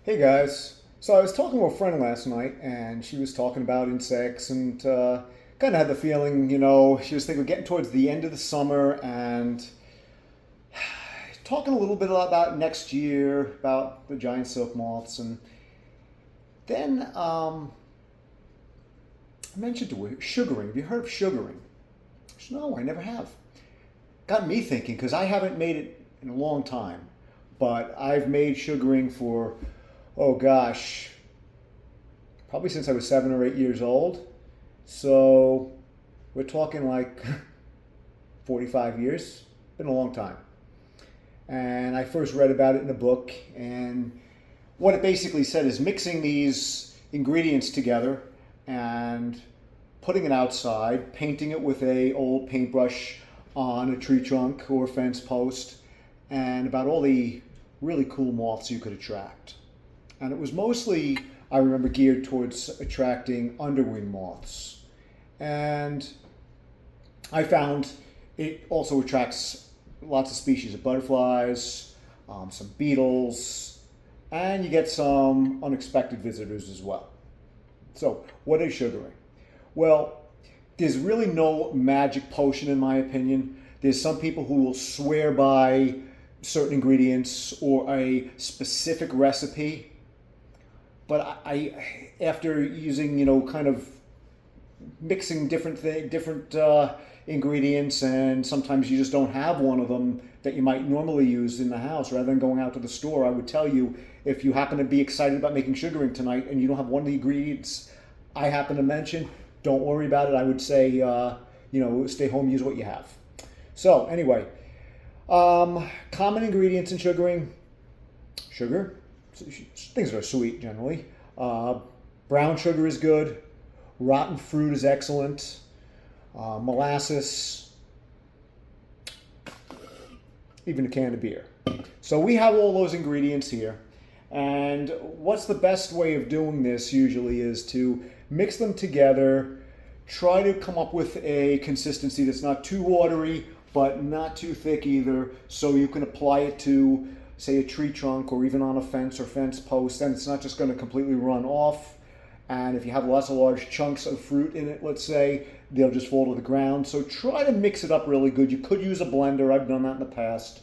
Hey guys. So I was talking to a friend last night, and she was talking about insects, and kind of had the feeling, she was thinking we're getting towards the end of the summer, and talking a little bit about next year, about the giant silk moths, and then I mentioned to her sugaring. Have you heard of sugaring? She said, no, I never have. Got me thinking because I haven't made it in a long time, but I've made sugaring for, oh gosh, probably since I was 7 or 8 years old. So we're talking like 45 years. Been a long time. And I first read about it in a book. And what it basically said is mixing these ingredients together and putting it outside, painting it with a old paintbrush on a tree trunk or fence post, and about all the really cool moths you could attract. And it was mostly, I remember, geared towards attracting underwing moths. And I found it also attracts lots of species of butterflies, some beetles, and you get some unexpected visitors as well. So, what is sugaring? Well, there's really no magic potion, in my opinion. There's some people who will swear by certain ingredients or a specific recipe, but after using, kind of mixing different ingredients, and sometimes you just don't have one of them that you might normally use in the house. Rather than going out to the store, I would tell you, if you happen to be excited about making sugaring tonight and you don't have one of the ingredients I happen to mention, don't worry about it. I would say, stay home, use what you have. So anyway, common ingredients in sugaring: sugar, things that are sweet generally. Brown sugar is good. Rotten fruit is excellent. Molasses, even a can of beer. So we have all those ingredients here. And what's the best way of doing this usually is to mix them together, try to come up with a consistency that's not too watery, but not too thick either, so you can apply it to, say, a tree trunk or even on a fence or fence post, and it's not just going to completely run off. And if you have lots of large chunks of fruit in it, let's say, they'll just fall to the ground. So try to mix it up really good. You could use a blender. I've done that in the past.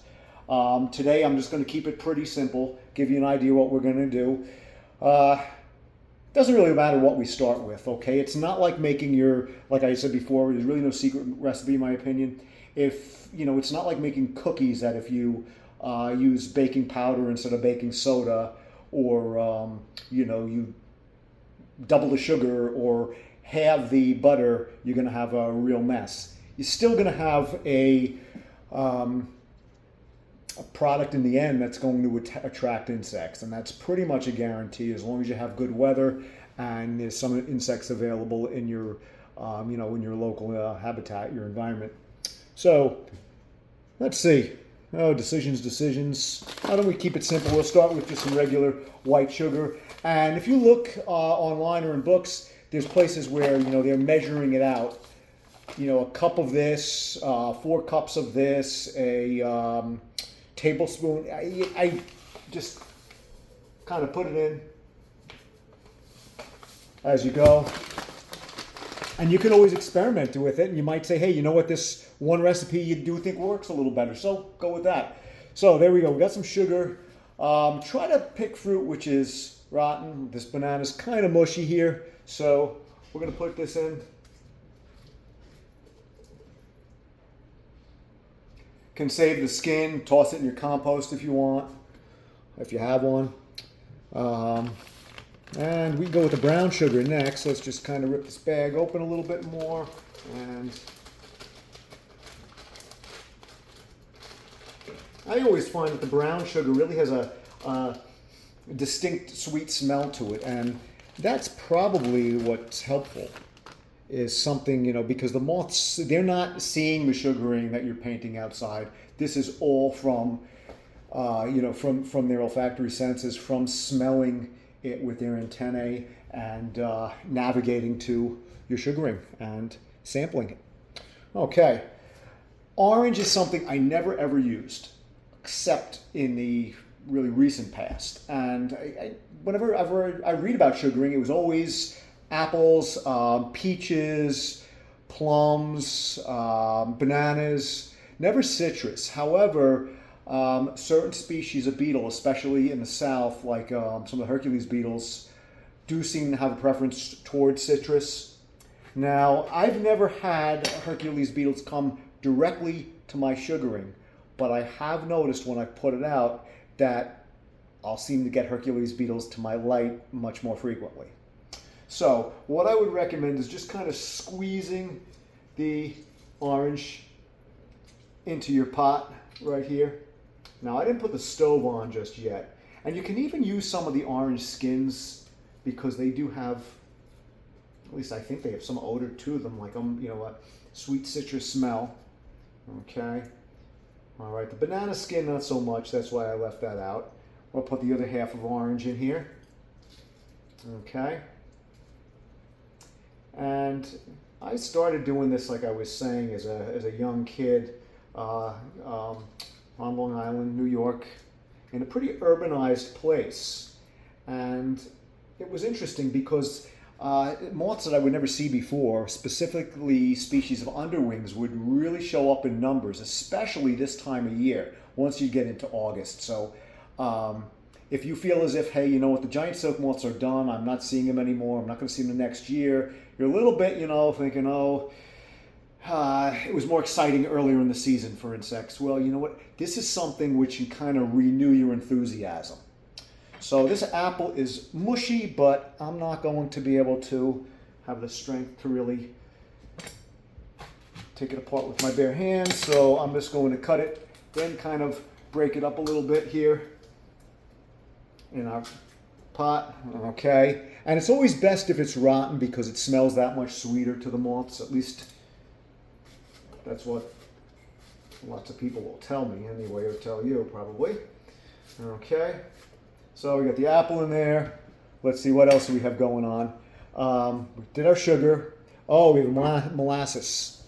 Today I'm just going to keep it pretty simple, give you an idea what we're going to do. Doesn't really matter what we start with, okay? It's not like making like I said before, there's really no secret recipe in my opinion. It's not like making cookies that if you use baking powder instead of baking soda, or, you double the sugar or halve the butter, you're going to have a real mess. You're still going to have a product in the end that's going to attract insects, and that's pretty much a guarantee as long as you have good weather and there's some insects available in your in your local habitat, your environment. So let's see. Oh, decisions. How don't we keep it simple? We'll start with just some regular white sugar. And if you look online or in books, there's places where they're measuring it out. A cup of this, 4 cups of this, a tablespoon. I just kind of put it in as you go. And you can always experiment with it. And you might say, hey, you know what, this one recipe you do think works a little better. So go with that. So there we go. We got some sugar. Try to pick fruit which is rotten. This banana's kind of mushy here. So we're going to put this in. Can save the skin. Toss it in your compost if you want, if you have one. And we go with the brown sugar next. Let's just kind of rip this bag open a little bit more. And I always find that the brown sugar really has a distinct sweet smell to it. And that's probably what's helpful, is something, because the moths, they're not seeing the sugaring that you're painting outside. This is all from, from their olfactory senses, from smelling it with their antennae and navigating to your sugaring and sampling it. Okay, orange is something I never ever used, except in the really recent past. And whenever I read about sugaring, it was always apples, peaches, plums, bananas, never citrus. However, certain species of beetle, especially in the south, like some of the Hercules beetles, do seem to have a preference towards citrus. Now, I've never had Hercules beetles come directly to my sugaring, but I have noticed when I put it out that I'll seem to get Hercules beetles to my light much more frequently. So what I would recommend is just kind of squeezing the orange into your pot right here. Now, I didn't put the stove on just yet, and you can even use some of the orange skins because they do have, at least I think they have some odor to them, like a sweet citrus smell. Okay. All right, the banana skin not so much. That's why I left that out. I'll put the other half of orange in here. Okay. And I started doing this, like I was saying, as a young kid on Long Island, New York, in a pretty urbanized place. And it was interesting because moths that I would never see before, specifically species of underwings, would really show up in numbers, especially this time of year, once you get into August. So if you feel as if, hey, you know what, the giant silk moths are done, I'm not seeing them anymore, I'm not going to see them the next year, you're a little bit, thinking, it was more exciting earlier in the season for insects. Well, you know what, this is something which can kind of renew your enthusiasm. So this apple is mushy, but I'm not going to be able to have the strength to really take it apart with my bare hands. So I'm just going to cut it, then kind of break it up a little bit here in our pot. Okay. And it's always best if it's rotten because it smells that much sweeter to the moths. At least that's what lots of people will tell me anyway, or tell you probably. Okay. So we got the apple in there. Let's see, what else do we have going on? We did our sugar. Oh, we have molasses.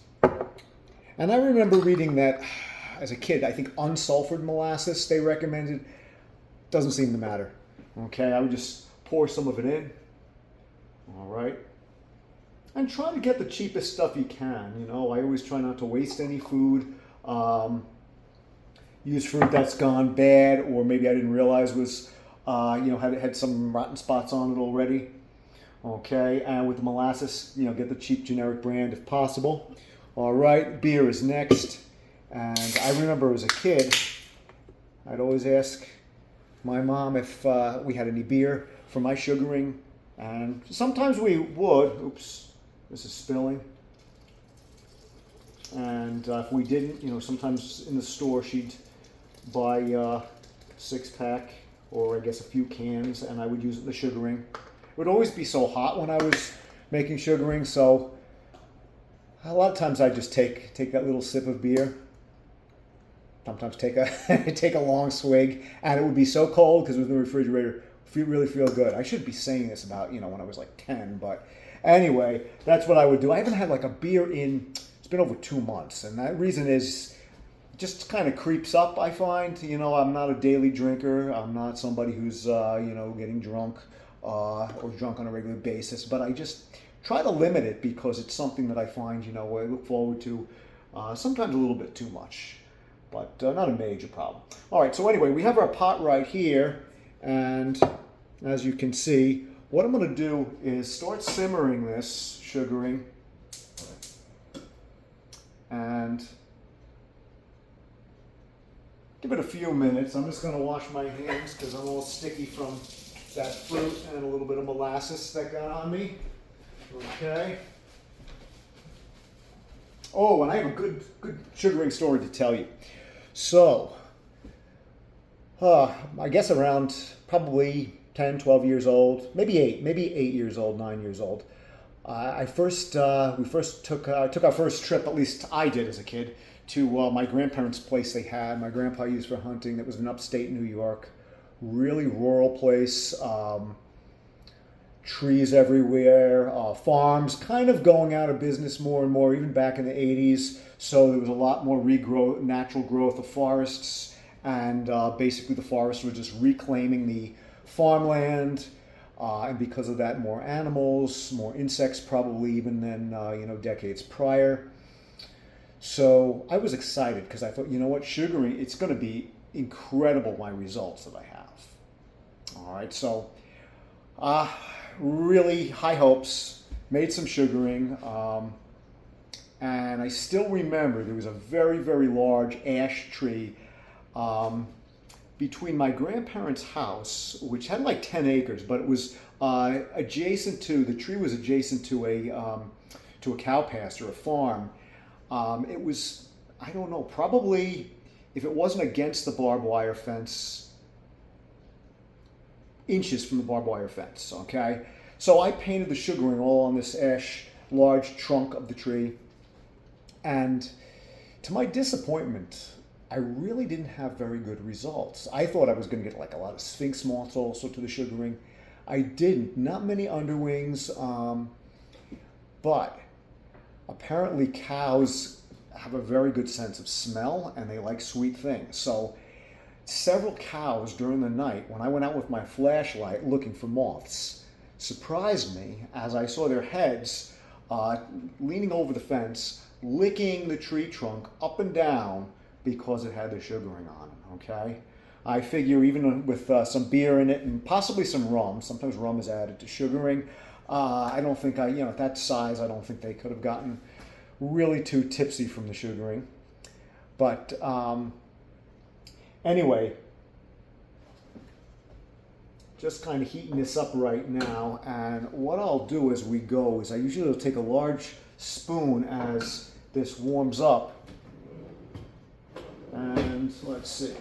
And I remember reading that as a kid, I think unsulfured molasses they recommended. Doesn't seem to matter. Okay, I would just pour some of it in. All right. And try to get the cheapest stuff you can. I always try not to waste any food. Use fruit that's gone bad, or maybe I didn't realize was had some rotten spots on it already. Okay, and with the molasses, get the cheap generic brand if possible. All right, beer is next. And I remember as a kid, I'd always ask my mom if we had any beer for my sugaring. And sometimes we would. Oops, this is spilling. And if we didn't, sometimes in the store she'd buy a 6-pack, or I guess a few cans, and I would use it in the sugaring. It would always be so hot when I was making sugaring, so a lot of times I just take that little sip of beer. Sometimes take a long swig, and it would be so cold because it was in the refrigerator. Really feel good. I should be saying this about when I was like 10, but anyway, that's what I would do. I haven't had like a beer in, it's been over 2 months, and that reason is just kind of creeps up, I find. I'm not a daily drinker. I'm not somebody who's, getting drunk or drunk on a regular basis. But I just try to limit it because it's something that I find, I look forward to sometimes a little bit too much. But not a major problem. All right, so anyway, we have our pot right here. And as you can see, what I'm going to do is start simmering this sugaring. And give it a few minutes. I'm just going to wash my hands because I'm all sticky from that fruit and a little bit of molasses that got on me. Okay. Oh, and I have a good sugaring story to tell you. So, I guess around probably 10, 12 years old, maybe 8 years old, 9 years old. We first took our first trip, at least I did as a kid, to my grandparents' place they had. My grandpa used for hunting. That was in upstate New York. Really rural place. Trees everywhere. Farms kind of going out of business more and more, even back in the 80s. So there was a lot more natural growth of forests. and basically the forests were just reclaiming the farmland, and because of that, more animals, more insects, probably even than decades prior. So I was excited because I thought, you know what, sugaring, it's going to be incredible, my results that I have. All right, so really high hopes, made some sugaring, and I still remember there was a very, very large ash tree between my grandparents' house, which had like 10 acres, but it was the tree was adjacent to a cow pasture, a farm. It was, I don't know, probably, if it wasn't against the barbed wire fence, inches from the barbed wire fence, okay? So I painted the sugaring all on this large trunk of the tree, and to my disappointment, I really didn't have very good results. I thought I was going to get like a lot of sphinx moths also to the sugaring. I didn't. Not many underwings, but apparently cows have a very good sense of smell and they like sweet things. So several cows during the night, when I went out with my flashlight looking for moths, surprised me as I saw their heads leaning over the fence, licking the tree trunk up and down because it had the sugaring on it, okay? I figure even with some beer in it and possibly some rum, sometimes rum is added to sugaring, I don't think at that size, I don't think they could have gotten really too tipsy from the sugaring. But anyway, just kind of heating this up right now, and what I'll do as we go is I usually will take a large spoon as this warms up, and let's see.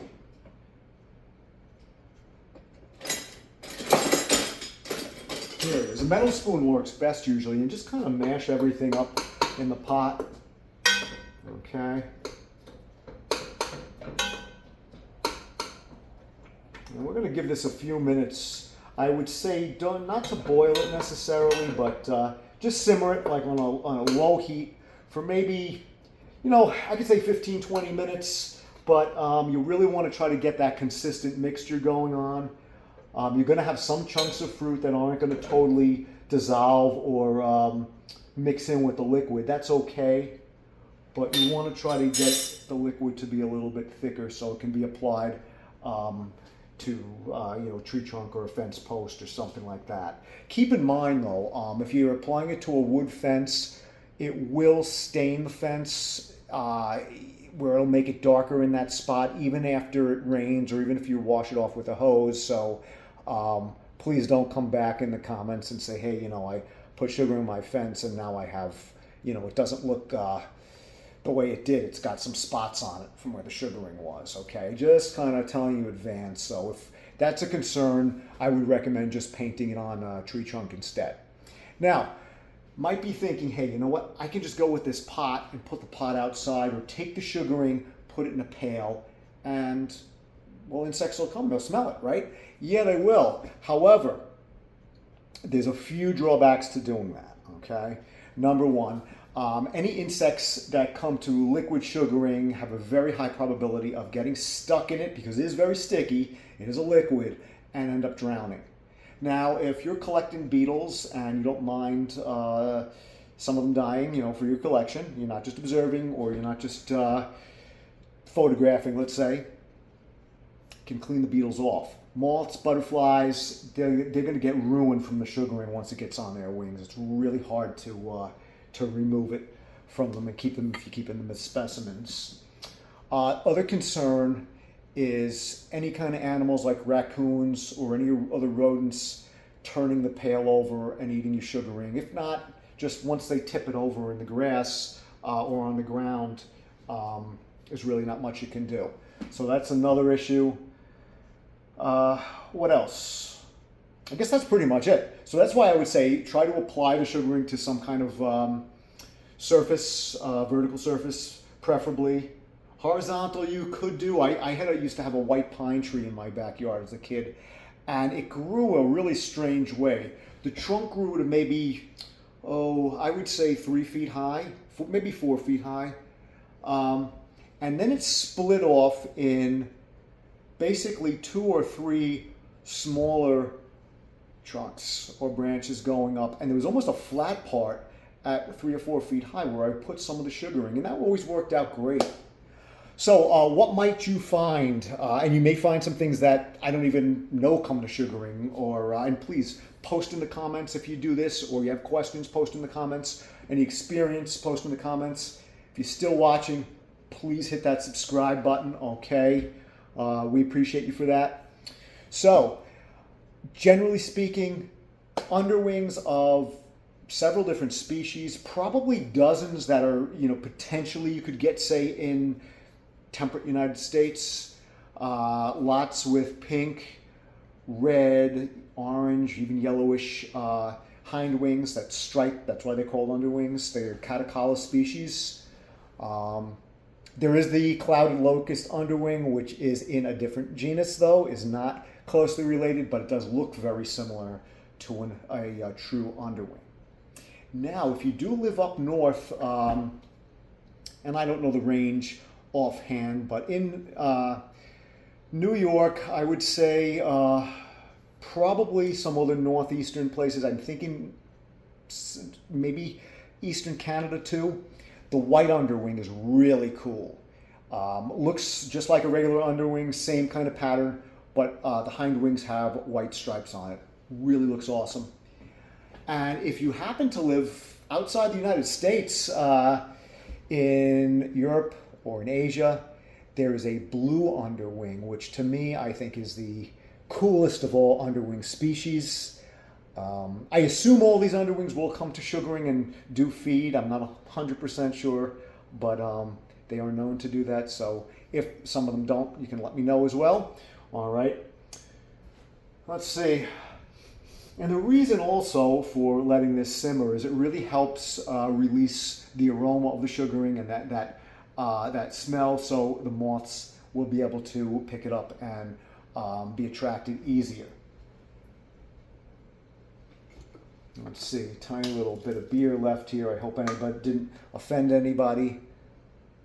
Here it is. A metal spoon works best usually, and just kind of mash everything up in the pot. Okay. And we're going to give this a few minutes. I would say not to boil it necessarily, but just simmer it like on a low heat for maybe, I could say 15, 20 minutes. But you really want to try to get that consistent mixture going on. You're going to have some chunks of fruit that aren't going to totally dissolve or mix in with the liquid. That's okay, but you want to try to get the liquid to be a little bit thicker so it can be applied to a tree trunk or a fence post or something like that. Keep in mind though, if you're applying it to a wood fence, it will stain the fence where it'll make it darker in that spot even after it rains or even if you wash it off with a hose. So please don't come back in the comments and say, hey, I put sugar in my fence and now I have, it doesn't look the way it did. It's got some spots on it from where the sugaring was, okay? Just kind of telling you in advance. So if that's a concern, I would recommend just painting it on a tree trunk instead. Now, might be thinking, hey, you know what? I can just go with this pot and put the pot outside or take the sugaring, put it in a pail, and, well, insects will come. They'll smell it, right? Yeah, they will. However, there's a few drawbacks to doing that, okay? Number one, any insects that come to liquid sugaring have a very high probability of getting stuck in it because it is very sticky, it is a liquid, and end up drowning. Now, if you're collecting beetles and you don't mind some of them dying, for your collection, you're not just observing or you're not just photographing, let's say, can clean the beetles off. Moths, butterflies, they're going to get ruined from the sugaring once it gets on their wings. It's really hard to remove it from them and keep them if you keep them as specimens. Other concern is any kind of animals like raccoons or any other rodents turning the pail over and eating your sugaring. If not, just once they tip it over in the grass or on the ground, there's really not much you can do. So that's another issue. What else? I guess that's pretty much it. So that's why I would say try to apply the sugaring to some kind of surface, vertical surface preferably. Horizontal you could do. I used to have a white pine tree in my backyard as a kid, and it grew a really strange way. The trunk grew to maybe, I would say 3 feet high, maybe 4 feet high. And then it split off in basically 2 or 3 smaller trunks or branches going up, and there was almost a flat part at 3 or 4 feet high where I put some of the sugaring, and that always worked out great. So what might you find? And you may find some things that I don't even know come to sugaring, or and please post in the comments if you do this, or you have questions, post in the comments. Any experience, post in the comments. If you're still watching, please hit that subscribe button, okay? We appreciate you for that. So, generally speaking, underwings of several different species, probably dozens that are, potentially you could get, say, in temperate United States. Lots with pink, red, orange, even yellowish hind wings that stripe. That's why they're called underwings. They're catacala species. There is the clouded locust underwing, which is in a different genus, though, is not closely related, but it does look very similar to a true underwing. Now, if you do live up north, and I don't know the range offhand, but in New York, I would say probably some other northeastern places. I'm thinking maybe eastern Canada too. The white underwing is really cool. Looks just like a regular underwing, same kind of pattern, but the hind wings have white stripes on it. Really looks awesome. And if you happen to live outside the United States, in Europe or in Asia, there is a blue underwing, which to me I think is the coolest of all underwing species. I assume all these underwings will come to sugaring and do feed. I'm not 100% sure, but they are known to do that. So if some of them don't, you can let me know as well. All right. Let's see. And the reason also for letting this simmer is it really helps release the aroma of the sugaring and that smell, so the moths will be able to pick it up and be attracted easier. Let's see, tiny little bit of beer left here. I hope anybody didn't offend anybody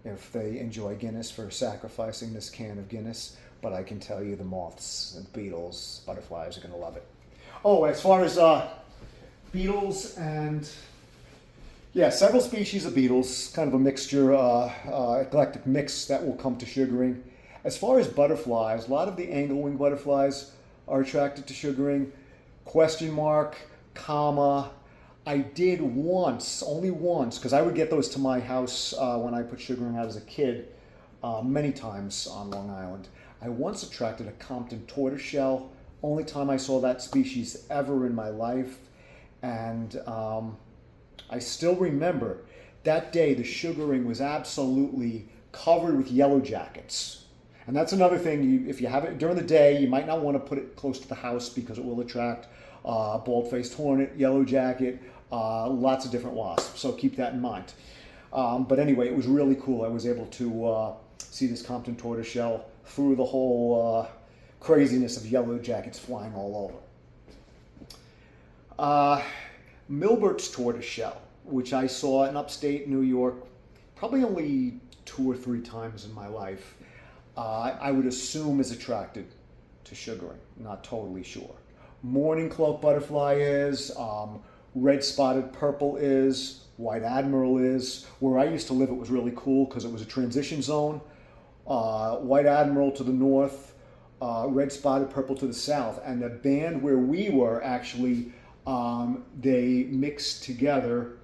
if they enjoy Guinness for sacrificing this can of Guinness, but I can tell you the moths and beetles, butterflies are going to love it. Oh, as far as beetles and, yeah, several species of beetles, kind of a mixture, eclectic mix that will come to sugaring. As far as butterflies, a lot of the angle-wing butterflies are attracted to sugaring. Question mark, comma. I did once, only once, because I would get those to my house when I put sugaring out as a kid, many times on Long Island. I once attracted a Compton tortoiseshell. Only time I saw that species ever in my life. And I still remember that day the sugaring was absolutely covered with yellow jackets. And that's another thing, if you have it during the day, you might not want to put it close to the house because it will attract bald-faced hornet, yellow jacket, lots of different wasps. So keep that in mind. But anyway, it was really cool. I was able to see this Compton tortoiseshell through the whole craziness of yellow jackets flying all over. Milbert's tortoiseshell, which I saw in upstate New York probably only 2 or 3 times in my life, I would assume is attracted to sugaring. Not totally sure. Morning cloak butterfly is, red spotted purple is, white admiral is. Where I used to live, it was really cool because it was a transition zone. White admiral to the north, red spotted purple to the south, and the band where we were actually, they mixed together.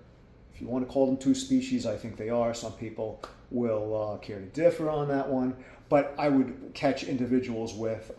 If you want to call them 2 species, I think they are. Some people will care to differ on that one, but I would catch individuals with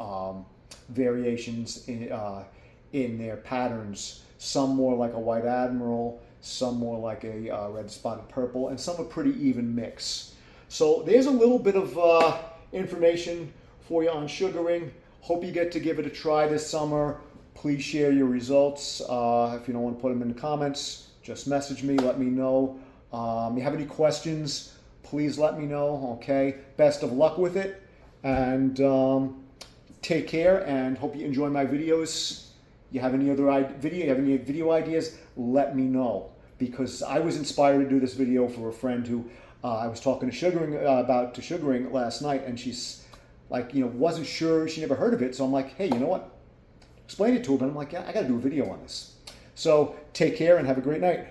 variations in their patterns. Some more like a white admiral, some more like a red spotted purple, and some a pretty even mix. So there's a little bit of information for you on sugaring. Hope you get to give it a try this summer. Please share your results. If you don't want to put them in the comments, just message me, let me know. You have any questions, please let me know, okay? Best of luck with it, and take care, and hope you enjoy my videos. You have any video ideas, let me know, because I was inspired to do this video for a friend who I was talking to sugaring about sugaring last night, and she's like, wasn't sure, she never heard of it. So I'm like, hey, you know what? Explain it to her. But I'm like, yeah, I got to do a video on this. So take care and have a great night.